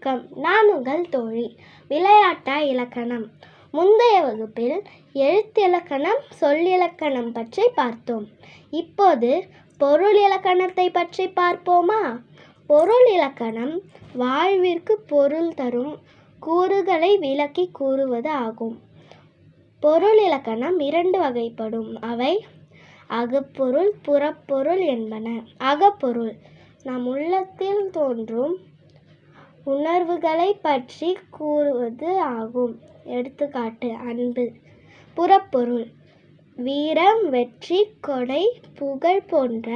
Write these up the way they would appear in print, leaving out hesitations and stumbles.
வணக்கம், நான் உங்கள் தோழி. விளையாட்டா இலக்கணம். முந்தைய வகுப்பில் எழுத்திலக்கணம், சொல்லிலக்கணம் பற்றி பார்த்தோம். இப்போது பொருள் இலக்கணத்தை பற்றி பார்ப்போமா? பொருள் இலக்கணம் வாழ்விற்கு பொருள் தரும் கூறுகளை விளக்கி கூறுவது ஆகும். பொருள் இலக்கணம் 2 வகைப்படும். அவை அகப்பொருள், புறப்பொருள் என்பன. அகப்பொருள் நம் உள்ளத்தில் தோன்றும் உணர்வுகளை பற்றி கூறுவது ஆகும். எடுத்துக்காட்டு அன்பு. புறப்பொருள் வீரம், வெற்றி, கொடை, புகழ் போன்ற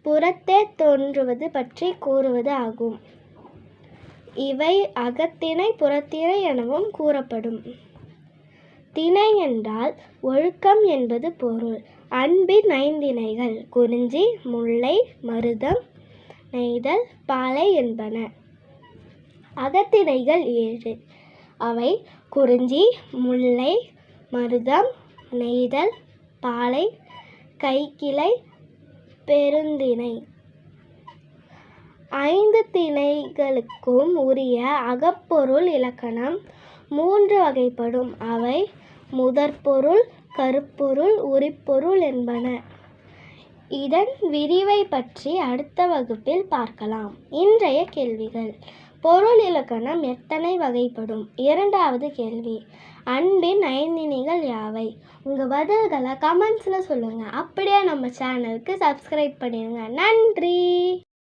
புறத்தே தோன்றுவது பற்றி கூறுவது ஆகும். இவை அகத்திணை, புறத்திணை எனவும் கூறப்படும். திணை என்றால் ஒழுக்கம் என்பது பொருள். அன்பின் 5 திணைகள் குறிஞ்சி, முல்லை, மருதம், நெய்தல், பாலை என்பன. அகத்திணைகள் 7. அவை குறிஞ்சி, முல்லை, மருதம், நெய்தல், பாலை, கைக்கிளை, பெருந்திணை. 5 திணைகளுக்கும் உரிய அகப்பொருள் இலக்கணம் 3 வகைப்படும். அவை முதற்பொருள், கருப்பொருள், உரிப்பொருள் என்பன. இதன் விரிவை பற்றி அடுத்த வகுப்பில் பார்க்கலாம். இன்றைய கேள்விகள். பொருள் இலக்கணம் எத்தனை வகைப்படும்? 2வது கேள்வி, அன்பின் 5 திணைகள் யாவை? உங்கள் பதில்களை கமெண்ட்ஸில் சொல்லுங்கள். அப்படியே நம்ம சேனலுக்கு சப்ஸ்கிரைப் பண்ணிடுங்க. நன்றி.